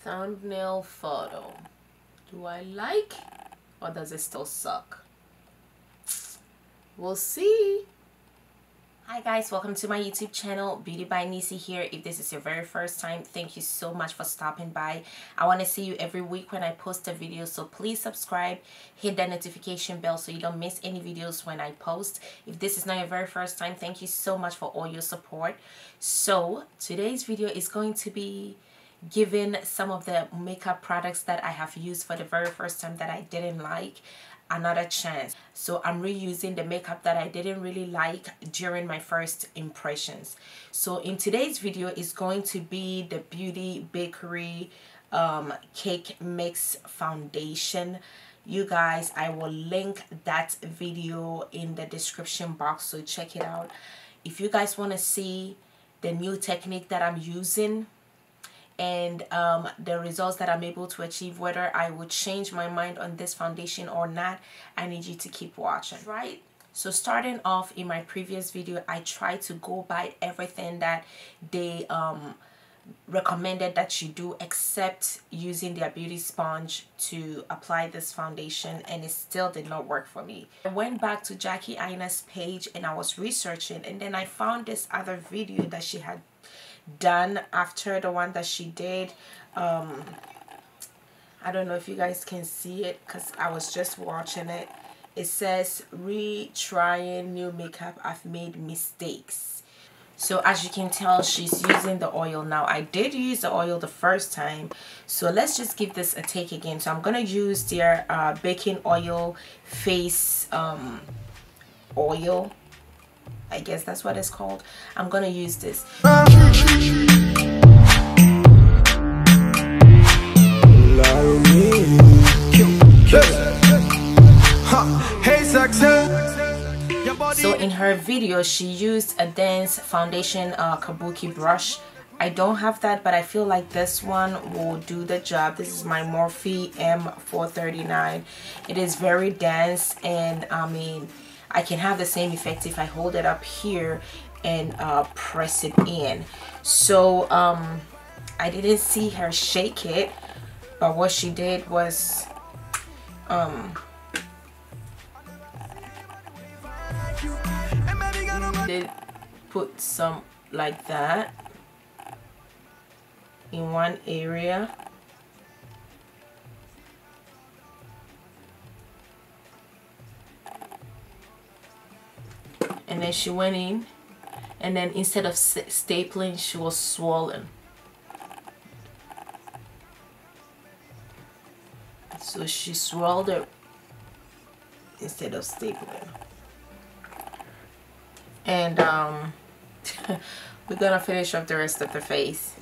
Thumbnail photo. Do I like, or does it still suck? We'll see. Hi guys, welcome to my YouTube channel. Beautybybniecy here. If this is your very first time, thank you so much for stopping by. I want to see you every week when I post a video, so please subscribe, hit that notification bell so you don't miss any videos when I post. If this is not your very first time, thank you so much for all your support. So today's video is going to be giving some of the makeup products that I have used for the very first time that I didn't like another chance. So I'm reusing the makeup that I didn't really like during my first impressions. So in today's video is going to be the BeautyBakerie cake mix foundation. You guys, I will link that video in the description box, so check it out. If you guys want to see the new technique that I'm using and the results that I'm able to achieve, whether I would change my mind on this foundation or not, I need you to keep watching. Right, so starting off, in my previous video I tried to go by everything that they recommended that you do, except using their beauty sponge to apply this foundation, and it still did not work for me. I went back to Jackie Aina's page and I was researching, and then I found this other video that she had done after the one that she did. I don't know if you guys can see it because I was just watching it. It says, retrying new makeup, I've made mistakes. So as you can tell, she's using the oil now. I did use the oil the first time, so let's just give this a take again. So I'm gonna use their baking oil face oil, I guess that's what it's called. I'm gonna use this. So in her video she used a dense foundation kabuki brush. I don't have that, but I feel like this one will do the job. This is my Morphe M439. It is very dense, and I mean, I can have the same effect if I hold it up here and press it in. So I didn't see her shake it, but what she did was did put some like that in one area, and then she went in, and then instead of stapling, she was swollen. So she swirled it instead of stapling. And we're gonna finish off the rest of the face.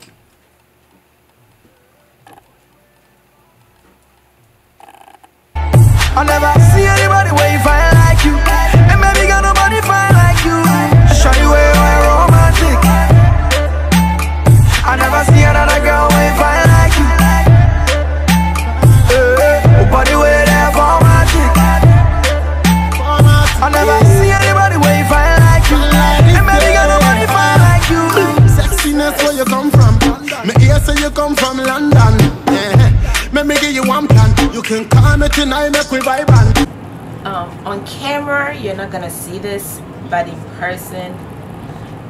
I never see anybody way fine like you, and maybe got nobody fine like you. Show you way romantic. I never see another girl way fine like you. Body way there romantic. I never see anybody way fine like you, and maybe got nobody fine like you. Sexiness, where you come from? Me hear say you come from London. Let me give you one plan. You can call me tonight, make we vibe on. On camera you're not gonna see this, but in person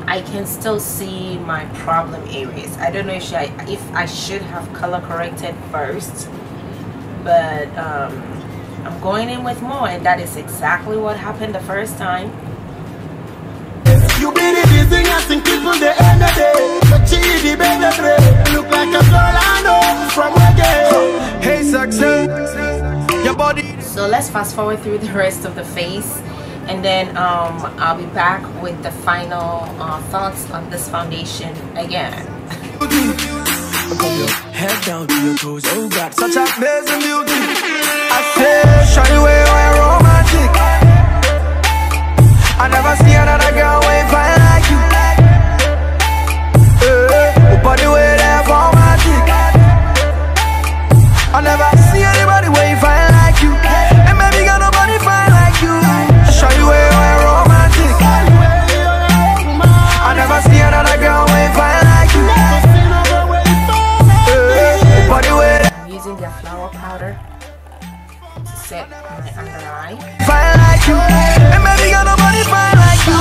I can still see my problem areas. I don't know if I should have color corrected first, but I'm going in with more, and that is exactly what happened the first time. You be the busy, I think people the end of the day. But she the BeautyBakerie. Look like a girl I know from again. Hey xoxo, your body. So let's fast forward through the rest of the face, and then I'll be back with the final thoughts on this foundation again. Head down to your toes, oh God, such a amazing beauty. I say, show you way romantic. I never see another girl way fine like you. Body way there romantic. I never see anybody way fine like you, and maybe got nobody fine like you. Show you way romantic. I never see another girl way fine like you. Body set my under eye. Fine like you, and baby got nobody fine like you.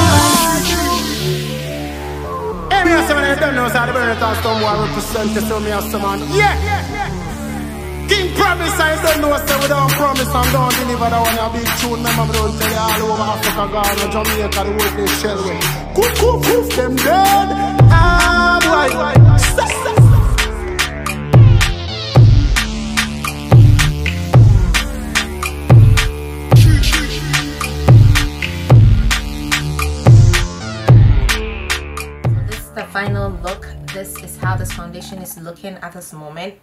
Hey, me someone I don't know, so the bird has some more represent to me as someone. Yeah. King promise I don't know, so we don't promise and don't deliver that one a big tune. Remember, don't tell you all over Africa, Ghana, Jamaica, the world they shell with. Cook, them dead. Ah, boy. The final look. This is how this foundation is looking at this moment.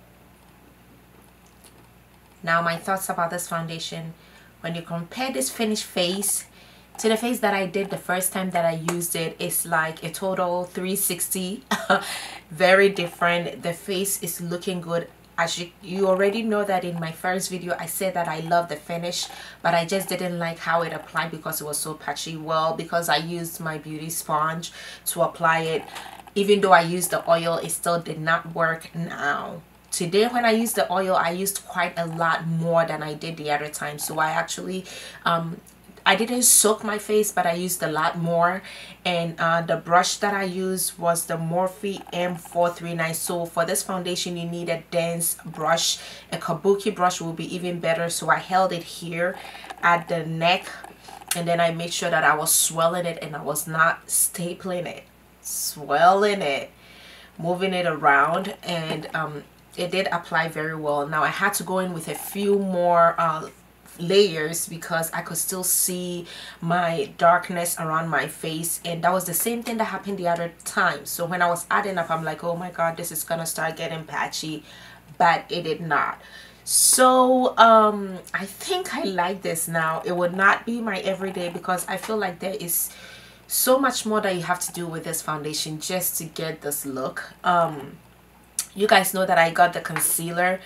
Now my thoughts about this foundation, when you compare this finished face to the face that I did the first time that I used it, it's like a total 360. Very different. The face is looking good. As you already know that in my first video I said that I love the finish, but I just didn't like how it applied because it was so patchy. Well, because I used my beauty sponge to apply it, even though I used the oil, it still did not work. Now today when I used the oil, I used quite a lot more than I did the other time. So I actually I didn't soak my face, but I used a lot more. And the brush that I used was the Morphe M439. So for this foundation you need a dense brush. A kabuki brush will be even better. So I held it here at the neck, and then I made sure that I was swelling it and I was not stapling it, swelling it, moving it around, and it did apply very well. Now I had to go in with a few more layers because I could still see my darkness around my face, and that was the same thing that happened the other time. So when I was adding up, I'm like, oh my god, this is gonna start getting patchy, but it did not. So I think I like this now. It would not be my everyday because I feel like there is so much more that you have to do with this foundation just to get this look. You guys know that I got the concealer.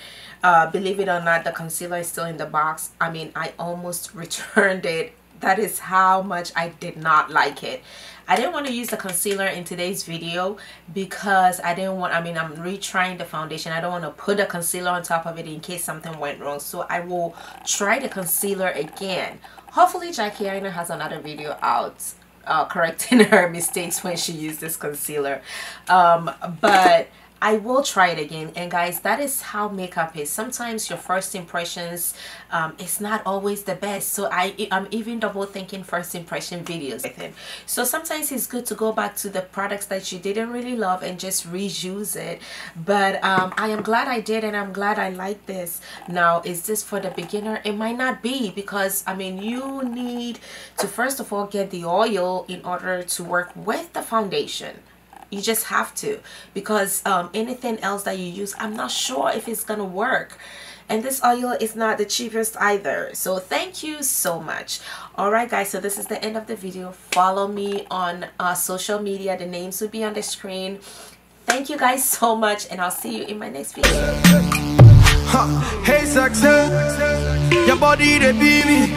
Believe it or not, the concealer is still in the box. I mean, I almost returned it. That is how much I did not like it. I didn't want to use the concealer in today's video because I didn't want, I mean, I'm retrying the foundation. I don't want to put the concealer on top of it in case something went wrong. So I will try the concealer again. Hopefully Jackie Aina has another video out correcting her mistakes when she used this concealer. But I will try it again. And guys, that is how makeup is. Sometimes your first impressions is not always the best. So I'm even double thinking first impression videos. So sometimes it's good to go back to the products that you didn't really love and just reuse it. But I am glad I did, and I'm glad I like this. Now, is this for the beginner? It might not be, because I mean, you need to first of all get the oil in order to work with the foundation. You just have to, because anything else that you use, I'm not sure if it's gonna work. And this oil is not the cheapest either. So thank you so much. Alright guys, so this is the end of the video. Follow me on social media. The names will be on the screen. Thank you guys so much, and I'll see you in my next video. Hey success, your body they beat me.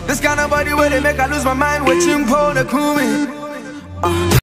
This kind of body where they make I lose my mind with you, the cool me.